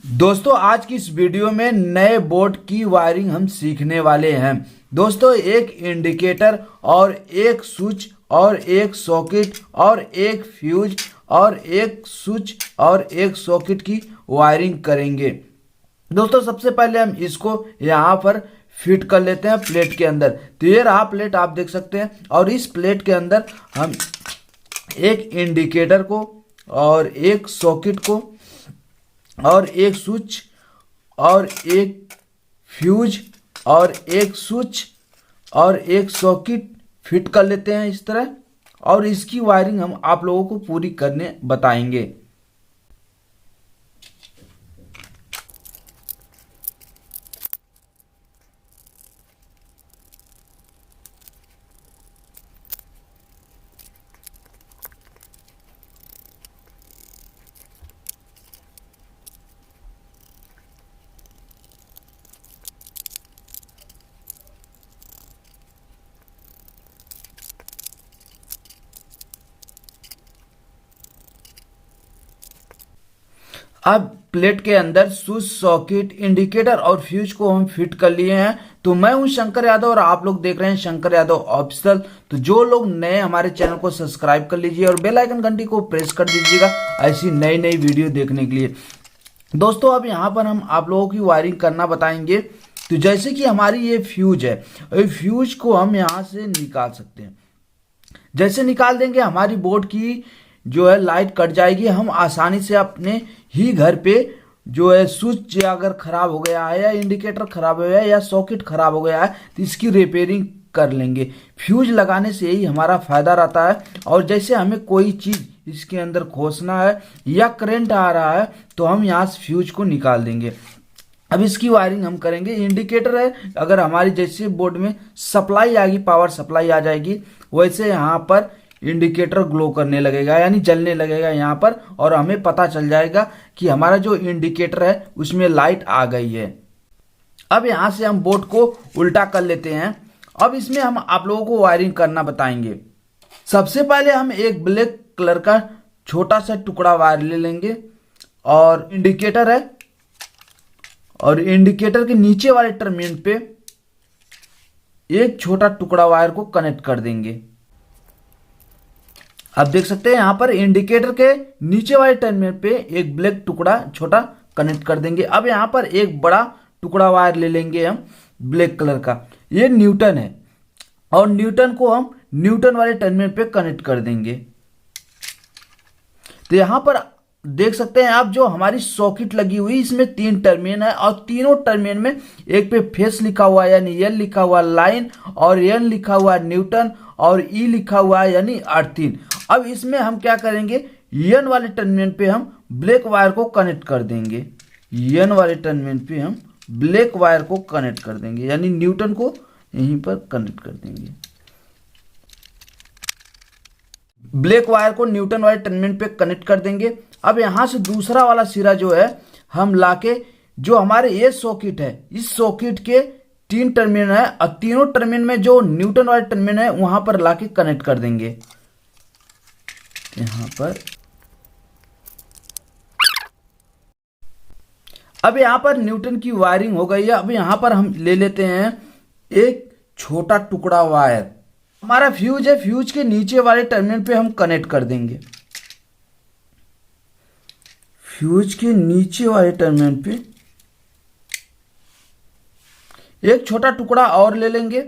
दोस्तों आज की इस वीडियो में नए बोर्ड की वायरिंग हम सीखने वाले हैं। दोस्तों एक इंडिकेटर और एक स्विच और एक सॉकेट और एक फ्यूज और एक स्विच और एक सॉकेट की वायरिंग करेंगे। दोस्तों सबसे पहले हम इसको यहाँ पर फिट कर लेते हैं प्लेट के अंदर। तो ये रहा प्लेट, आप देख सकते हैं। और इस प्लेट के अंदर हम एक इंडिकेटर को और एक सॉकेट को और एक स्विच और एक फ्यूज और एक स्विच और एक सॉकेट फिट कर लेते हैं इस तरह। और इसकी वायरिंग हम आप लोगों को पूरी करने बताएंगे। अब प्लेट के अंदर स्विच, सॉकेट, इंडिकेटर और फ्यूज को हम फिट कर लिए हैं। तो मैं हूं शंकर यादव और आप लोग देख रहे हैं शंकर यादव ऑफिशियल। तो जो लोग नए हमारे चैनल को सब्सक्राइब कर लीजिए और बेल आइकन घंटी को प्रेस कर दीजिएगा ऐसी नई नई वीडियो देखने के लिए। दोस्तों अब यहाँ पर हम आप लोगों की वायरिंग करना बताएंगे। तो जैसे कि हमारी ये फ्यूज है, ये फ्यूज को हम यहाँ से निकाल सकते हैं। जैसे निकाल देंगे हमारी बोर्ड की जो है लाइट कट जाएगी। हम आसानी से अपने ही घर पे जो है स्विच अगर खराब हो गया है या इंडिकेटर खराब हो गया है या सॉकेट खराब हो गया है तो इसकी रिपेयरिंग कर लेंगे। फ्यूज लगाने से यही हमारा फायदा रहता है। और जैसे हमें कोई चीज इसके अंदर खोसना है या करंट आ रहा है तो हम यहाँ से फ्यूज को निकाल देंगे। अब इसकी वायरिंग हम करेंगे। इंडिकेटर है, अगर हमारी जैसे बोर्ड में सप्लाई आएगी, पावर सप्लाई आ जाएगी, वैसे यहाँ पर इंडिकेटर ग्लो करने लगेगा यानी जलने लगेगा यहाँ पर। और हमें पता चल जाएगा कि हमारा जो इंडिकेटर है उसमें लाइट आ गई है। अब यहाँ से हम बोर्ड को उल्टा कर लेते हैं। अब इसमें हम आप लोगों को वायरिंग करना बताएंगे। सबसे पहले हम एक ब्लैक कलर का छोटा सा टुकड़ा वायर ले लेंगे और इंडिकेटर है और इंडिकेटर के नीचे वाले टर्मिनल पे एक छोटा टुकड़ा वायर को कनेक्ट कर देंगे। आप देख सकते हैं यहाँ पर इंडिकेटर के नीचे वाले टर्मिनल पे एक ब्लैक टुकड़ा छोटा कनेक्ट कर देंगे। अब यहाँ पर एक बड़ा टुकड़ा वायर ले लेंगे हम ब्लैक कलर का, ये न्यूटन है और न्यूटन को हम न्यूटन वाले टर्मिनल पे कनेक्ट कर देंगे। तो यहाँ पर देख सकते हैं आप जो हमारी सॉकेट लगी हुई इसमें 3 टर्मिनल है और तीनों टर्मिनल में एक पे फेस लिखा हुआ है यानी एल लिखा हुआ लाइन और एन लिखा हुआ है न्यूटन और ई लिखा हुआ है यानी अर्थिंग। अब इसमें हम क्या करेंगे, एन वाले टर्मिनल पे हम ब्लैक वायर को कनेक्ट कर देंगे। एन वाले टर्मिनल पे हम ब्लैक वायर को कनेक्ट कर देंगे यानी न्यूटन को यहीं पर कनेक्ट कर देंगे। ब्लैक वायर को न्यूटन वाले टर्मिनल पे कनेक्ट कर देंगे। अब यहां से दूसरा वाला सिरा जो है हम लाके जो हमारे ये सॉकेट है इस सॉकेट के 3 टर्मिनल है और तीनों टर्मिनल में जो न्यूटन वाले टर्मिनल है वहां पर लाके कनेक्ट कर देंगे। यहां पर अब यहां पर न्यूटन की वायरिंग हो गई है। अब यहां पर हम ले लेते हैं एक छोटा टुकड़ा वायर, हमारा फ्यूज है, फ्यूज के नीचे वाले टर्मिनल पे हम कनेक्ट कर देंगे। फ्यूज के नीचे वाले टर्मिनल पे एक छोटा टुकड़ा और ले लेंगे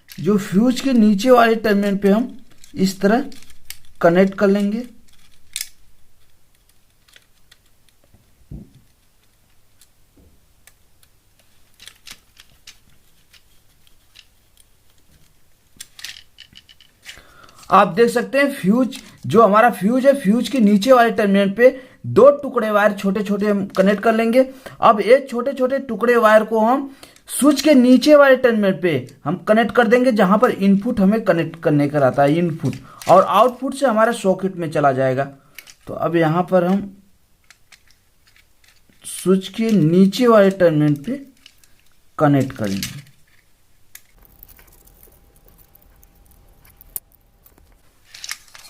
जो फ्यूज के नीचे वाले टर्मिनल पे हम इस तरह कनेक्ट कर लेंगे। आप देख सकते हैं फ्यूज जो हमारा फ्यूज है फ्यूज के नीचे वाले टर्मिनल पे 2 टुकड़े वायर छोटे छोटे हम कनेक्ट कर लेंगे। अब एक छोटे छोटे टुकड़े वायर को हम स्विच के नीचे वाले टर्मिनल पे हम कनेक्ट कर देंगे जहां पर इनपुट हमें कनेक्ट करने का रहता है इनपुट, और आउटपुट से हमारा सॉकेट में चला जाएगा। तो अब यहां पर हम स्विच के नीचे वाले टर्मिनल पे कनेक्ट करेंगे।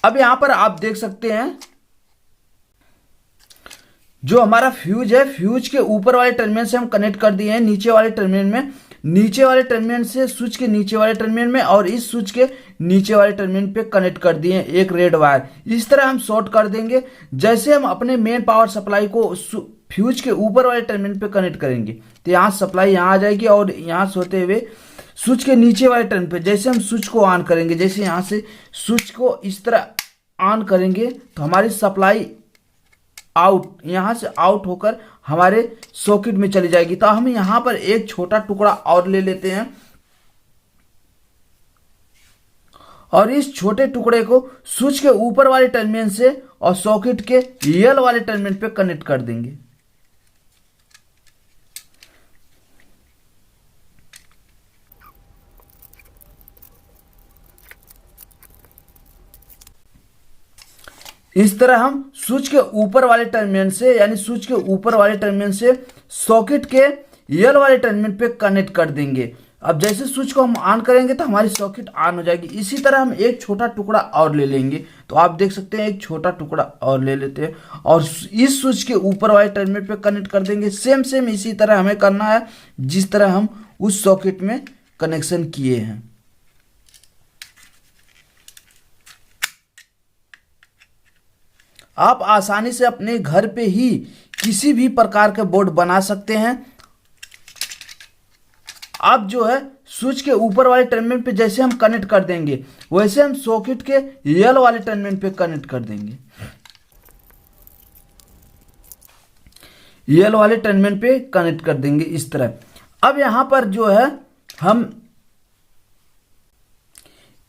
अब यहां पर आप देख सकते हैं जो हमारा फ्यूज है, फ्यूज के ऊपर वाले टर्मिनल से हम कनेक्ट कर दिए हैं नीचे वाले टर्मिनल में, नीचे वाले टर्मिनल से स्विच के नीचे वाले टर्मिनल में, और इस स्विच के नीचे वाले टर्मिनल पे कनेक्ट कर दिए हैं एक रेड वायर। इस तरह हम शॉर्ट कर देंगे। जैसे हम अपने मेन पावर सप्लाई को फ्यूज के ऊपर वाले टर्मिनल पे कनेक्ट करेंगे तो यहाँ सप्लाई यहाँ आ जाएगी, और यहाँ से होते हुए स्विच के नीचे वाले टर्मिनल पे जैसे हम स्विच को ऑन करेंगे, जैसे यहाँ से स्विच को इस तरह ऑन करेंगे तो हमारी सप्लाई आउट, यहां से आउट होकर हमारे सॉकेट में चली जाएगी। तो हम यहां पर एक छोटा टुकड़ा और ले लेते हैं, और इस छोटे टुकड़े को स्विच के ऊपर वाले टर्मिनल से और सॉकेट के यल वाले टर्मिनल पे कनेक्ट कर देंगे। इस तरह हम स्विच के ऊपर वाले टर्मिनल से, यानी स्विच के ऊपर वाले टर्मिनल से सॉकेट के यल वाले टर्मिनल पे कनेक्ट कर देंगे। अब जैसे स्विच को हम ऑन करेंगे तो हमारी सॉकेट ऑन हो जाएगी। इसी तरह हम एक छोटा टुकड़ा और ले लेंगे, तो आप देख सकते हैं एक छोटा टुकड़ा और ले लेते हैं और इस स्विच के ऊपर वाले टर्मिनल पे कनेक्ट कर देंगे। सेम इसी तरह हमें करना है जिस तरह हम उस सॉकेट में कनेक्शन किए हैं। आप आसानी से अपने घर पे ही किसी भी प्रकार के बोर्ड बना सकते हैं। आप जो है स्विच के ऊपर वाले टर्मिनल पे जैसे हम कनेक्ट कर देंगे वैसे हम सॉकेट के यल वाले टर्मिनल पे कनेक्ट कर देंगे, यल वाले टर्मिनल पे कनेक्ट कर देंगे इस तरह। अब यहां पर जो है हम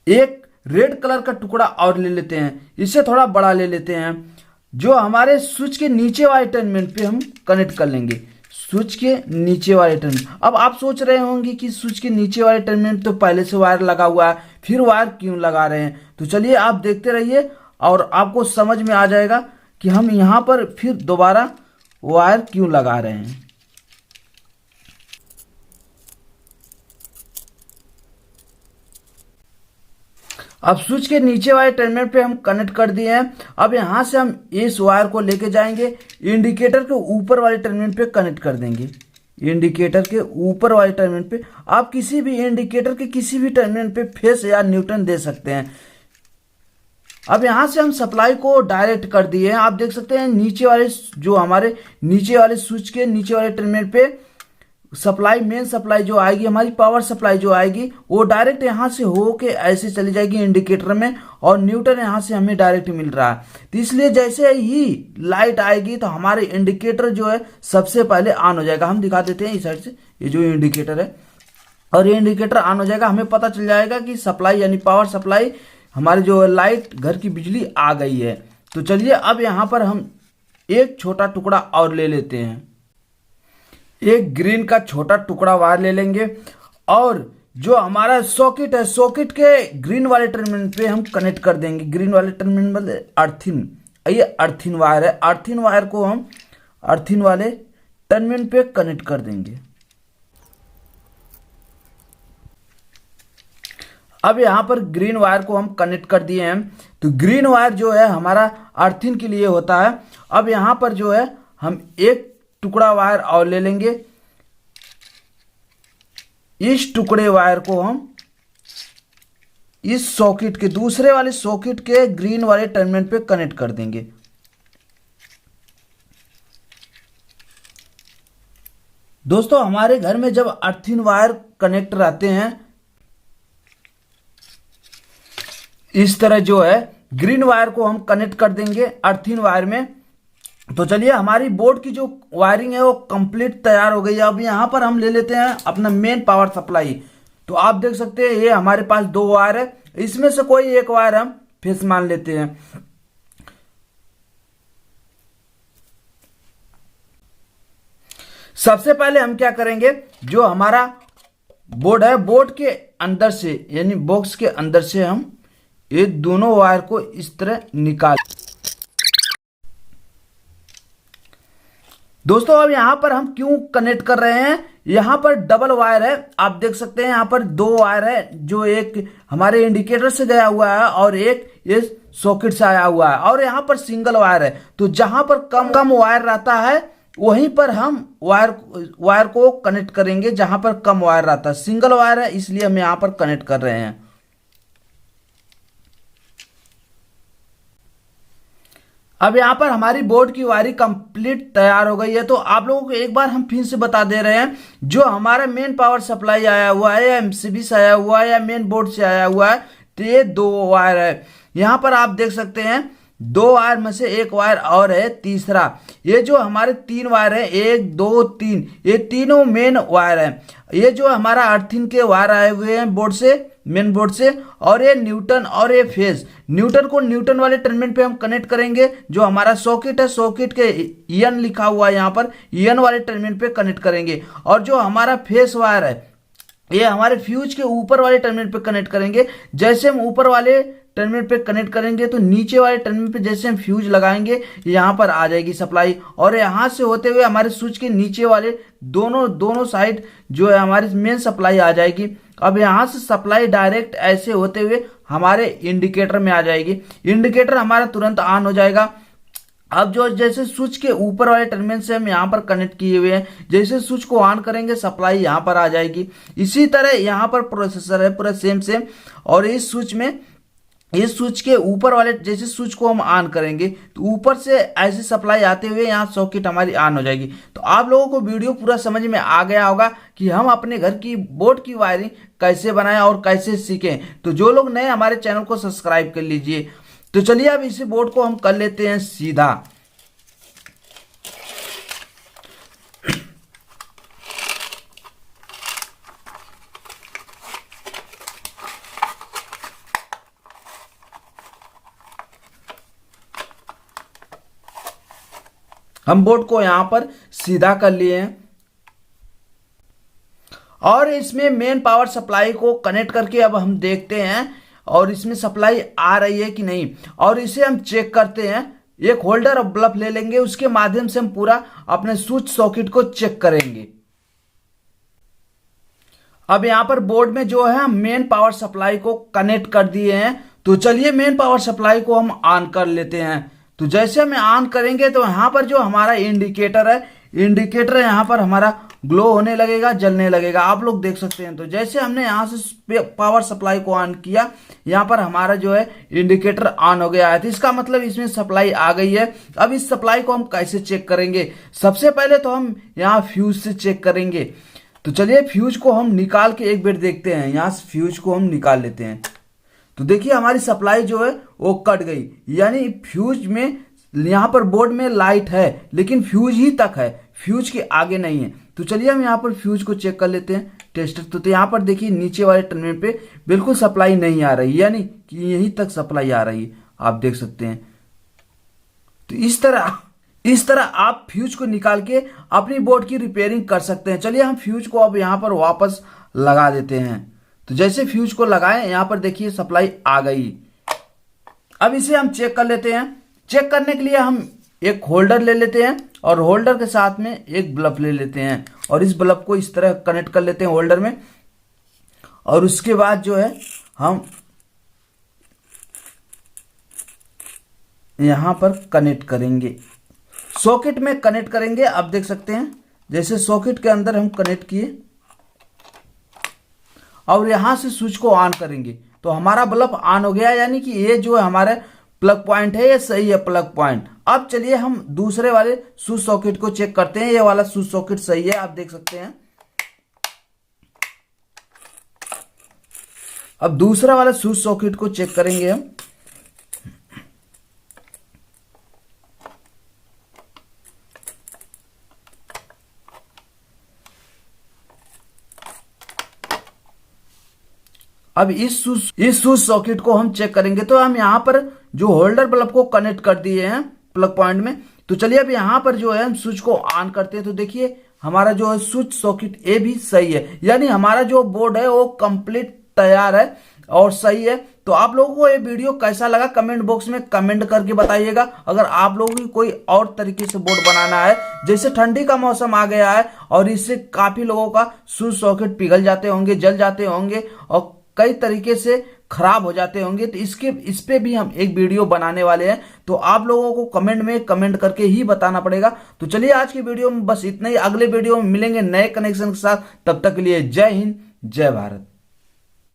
एक रेड कलर का टुकड़ा और ले लेते हैं, इसे थोड़ा बड़ा ले लेते हैं, जो हमारे स्विच के नीचे वाले टर्मिनल पे हम कनेक्ट कर लेंगे, स्विच के नीचे वाले टर्मिनल। अब आप सोच रहे होंगे कि स्विच के नीचे वाले टर्मिनल तो पहले से वायर लगा हुआ है, फिर वायर क्यों लगा रहे हैं। तो चलिए आप देखते रहिए और आपको समझ में आ जाएगा कि हम यहां पर फिर दोबारा वायर क्यों लगा रहे हैं। अब स्विच के नीचे वाले टर्मिनल पे हम कनेक्ट कर दिए हैं। अब यहां से हम इस वायर को लेके जाएंगे इंडिकेटर के ऊपर वाले टर्मिनल पे कनेक्ट कर देंगे। इंडिकेटर के ऊपर वाले टर्मिनल पे आप किसी भी इंडिकेटर के किसी भी टर्मिनल पे फेस या न्यूटन दे सकते हैं। अब यहां से हम सप्लाई को डायरेक्ट कर दिए हैं। आप देख सकते हैं नीचे वाले, जो हमारे नीचे वाले स्विच के नीचे वाले टर्मिनल पे सप्लाई, मेन सप्लाई जो आएगी, हमारी पावर सप्लाई जो आएगी वो डायरेक्ट यहां से होके ऐसे चली जाएगी इंडिकेटर में, और न्यूटन यहां से हमें डायरेक्ट मिल रहा है। तो इसलिए जैसे ही लाइट आएगी तो हमारे इंडिकेटर जो है सबसे पहले ऑन हो जाएगा। हम दिखा देते हैं इस साइड से, ये जो इंडिकेटर है, और ये इंडिकेटर ऑन हो जाएगा। हमें पता चल जाएगा कि सप्लाई यानी पावर सप्लाई, हमारी जो लाइट, घर की बिजली आ गई है। तो चलिए अब यहां पर हम एक छोटा टुकड़ा और ले लेते हैं, एक ग्रीन का छोटा टुकड़ा वायर ले लेंगे, और जो हमारा सॉकेट है, सॉकेट के ग्रीन वाले टर्मिनल पे हम कनेक्ट कर देंगे। ग्रीन वाले टर्मिनल मतलब अर्थिन, ये अर्थिन वायर है, अर्थिन वायर को हम अर्थिन वाले टर्मिनल पे कनेक्ट कर देंगे। अब यहां पर ग्रीन वायर को हम कनेक्ट कर दिए हैं। तो ग्रीन वायर जो है हमारा अर्थिन के लिए होता है। अब यहां पर जो है हम एक टुकड़ा वायर और ले लेंगे, इस टुकड़े वायर को हम इस सॉकेट के, दूसरे वाले सॉकेट के ग्रीन वाले टर्मिनल पे कनेक्ट कर देंगे। दोस्तों हमारे घर में जब अर्थिन वायर कनेक्ट रहते हैं इस तरह, जो है ग्रीन वायर को हम कनेक्ट कर देंगे अर्थिन वायर में। तो चलिए हमारी बोर्ड की जो वायरिंग है वो कंप्लीट तैयार हो गई है। अब यहाँ पर हम ले लेते हैं अपना मेन पावर सप्लाई। तो आप देख सकते हैं ये हमारे पास दो वायर है, इसमें से कोई एक वायर हम फेस मान लेते हैं। सबसे पहले हम क्या करेंगे, जो हमारा बोर्ड है, बोर्ड के अंदर से यानी बॉक्स के अंदर से हम ये दोनों वायर को इस तरह निकाल। दोस्तों अब यहां पर हम क्यों कनेक्ट कर रहे हैं, यहाँ पर डबल वायर है, आप देख सकते हैं यहाँ पर दो वायर है, जो एक हमारे इंडिकेटर से गया हुआ है और एक ये सॉकेट से आया हुआ है, और यहाँ पर सिंगल वायर है। तो जहां पर कम कम वायर रहता है वहीं पर हम वायर को कनेक्ट करेंगे, जहां पर कम वायर रहता है। सिंगल वायर है इसलिए हम यहाँ पर कनेक्ट कर रहे हैं। अब यहाँ पर हमारी बोर्ड की वायरिंग कंप्लीट तैयार हो गई है। तो आप लोगों को एक बार हम फिर से बता दे रहे हैं, जो हमारा मेन पावर सप्लाई आया हुआ है या एमसीबी से आया हुआ है या मेन बोर्ड से आया हुआ है, तो ये दो वायर है। यहाँ पर आप देख सकते हैं दो वायर में से एक वायर और है तीसरा। ये जो हमारे तीन वायर है, एक दो तीन, ये तीनों मेन वायर है। ये जो हमारा अर्थिंग के वायर आए हुए हैं बोर्ड से, मेन बोर्ड से, और ये न्यूटन और ये फेज। न्यूटन को न्यूटन वाले टर्मिनल पे हम कनेक्ट करेंगे। जो हमारा सॉकेट है, सॉकेट के ईएन लिखा हुआ है यहाँ पर, ईएन वाले टर्मिनल पे कनेक्ट करेंगे। और जो हमारा फेस वायर है, ये हमारे फ्यूज के ऊपर वाले टर्मिनल पे कनेक्ट करेंगे। जैसे हम ऊपर वाले टर्मिनल पे कनेक्ट करेंगे तो नीचे वाले टर्मिनल पे जैसे हम फ्यूज लगाएंगे यहाँ पर आ जाएगी सप्लाई, और यहाँ से होते हुए हमारे स्विच के नीचे वाले दोनों साइड जो है हमारी मेन सप्लाई आ जाएगी। अब यहाँ से सप्लाई डायरेक्ट ऐसे होते हुए हमारे इंडिकेटर में आ जाएगी। इंडिकेटर हमारा तुरंत ऑन हो जाएगा। अब जो जैसे स्विच के ऊपर वाले टर्मिनल से हम यहाँ पर कनेक्ट किए हुए हैं, जैसे स्विच को ऑन करेंगे सप्लाई यहाँ पर आ जाएगी। इसी तरह यहाँ पर प्रोसेसर है पूरा सेम। और इस स्विच में, इस स्विच के ऊपर वाले जैसे स्विच को हम ऑन करेंगे तो ऊपर से ऐसी सप्लाई आते हुए यहाँ सॉकेट हमारी ऑन हो जाएगी। तो आप लोगों को वीडियो पूरा समझ में आ गया होगा कि हम अपने घर की बोर्ड की वायरिंग कैसे बनाएं और कैसे सीखें। तो जो लोग नए, हमारे चैनल को सब्सक्राइब कर लीजिए। तो चलिए अब इसी बोर्ड को हम कर लेते हैं सीधा। हम बोर्ड को यहां पर सीधा कर लिए हैं और इसमें मेन पावर सप्लाई को कनेक्ट करके अब हम देखते हैं और इसमें सप्लाई आ रही है कि नहीं, और इसे हम चेक करते हैं। एक होल्डर और बल्ब ले लेंगे, उसके माध्यम से हम पूरा अपने स्विच सॉकेट को चेक करेंगे। अब यहां पर बोर्ड में जो है हम मेन पावर सप्लाई को कनेक्ट कर दिए हैं। तो चलिए मेन पावर सप्लाई को हम ऑन कर लेते हैं। तो जैसे हम ऑन करेंगे तो यहाँ पर जो हमारा इंडिकेटर है, इंडिकेटर यहाँ पर हमारा ग्लो होने लगेगा, जलने लगेगा, आप लोग देख सकते हैं। तो जैसे हमने यहाँ से पावर सप्लाई को ऑन किया, यहाँ पर हमारा जो है इंडिकेटर ऑन हो गया है। तो इसका मतलब इसमें सप्लाई आ गई है। अब इस सप्लाई को हम कैसे चेक करेंगे? सबसे पहले तो हम यहाँ फ्यूज से चेक करेंगे। तो चलिए फ्यूज को हम निकाल के एक बार देखते हैं। यहाँ से फ्यूज को हम निकाल लेते हैं। तो देखिए हमारी सप्लाई जो है वो कट गई, यानी फ्यूज में, यहाँ पर बोर्ड में लाइट है लेकिन फ्यूज ही तक है, फ्यूज के आगे नहीं है। तो चलिए हम यहाँ पर फ्यूज को चेक कर लेते हैं टेस्टर। तो यहाँ पर देखिए नीचे वाले टर्मिनल पे बिल्कुल सप्लाई नहीं आ रही, यानी कि यहीं तक सप्लाई आ रही है, आप देख सकते हैं। तो इस तरह आप फ्यूज को निकाल के अपनी बोर्ड की रिपेयरिंग कर सकते हैं। चलिए हम फ्यूज को अब यहाँ पर वापस लगा देते हैं। तो जैसे फ्यूज को लगाएं, यहाँ पर देखिए सप्लाई आ गई। अब इसे हम चेक कर लेते हैं। चेक करने के लिए हम एक होल्डर ले लेते हैं और होल्डर के साथ में एक बल्ब ले लेते हैं और इस बल्ब को इस तरह कनेक्ट कर लेते हैं होल्डर में। और उसके बाद जो है हम यहाँ पर कनेक्ट करेंगे, सॉकेट में कनेक्ट करेंगे। आप देख सकते हैं जैसे सॉकेट के अंदर हम कनेक्ट किए और यहां से स्विच को ऑन करेंगे तो हमारा बल्ब ऑन हो गया, यानी कि ये जो हमारा प्लग पॉइंट है ये सही है प्लग पॉइंट। अब चलिए हम दूसरे वाले स्विच सॉकेट को चेक करते हैं। ये वाला स्विच सॉकेट सही है, आप देख सकते हैं। अब दूसरा वाला स्विच सॉकेट को चेक करेंगे हम। अब इस स्विच सॉकेट को हम चेक करेंगे। तो हम यहाँ पर जो होल्डर बल्ब को कनेक्ट कर दिए हैं प्लग पॉइंट में। तो चलिए अब यहाँ पर जो है हम स्विच को ऑन करते हैं। तो देखिए हमारा जो है स्विच सॉकेट ए भी सही है, यानी हमारा जो बोर्ड है वो कंप्लीट तैयार है। और सही है। तो आप लोगों को ये वीडियो कैसा लगा कमेंट बॉक्स में कमेंट करके बताइएगा। अगर आप लोगों की कोई और तरीके से बोर्ड बनाना है, जैसे ठंडी का मौसम आ गया है और इससे काफी लोगों का स्विच सॉकेट पिघल जाते होंगे, जल जाते होंगे और कई तरीके से खराब हो जाते होंगे, तो इस पे भी हम एक वीडियो बनाने वाले हैं। तो आप लोगों को कमेंट में कमेंट करके ही बताना पड़ेगा। तो चलिए आज की वीडियो में बस इतना ही। अगले वीडियो में मिलेंगे नए कनेक्शन के साथ। तब तक के लिए जय हिंद, जय भारत।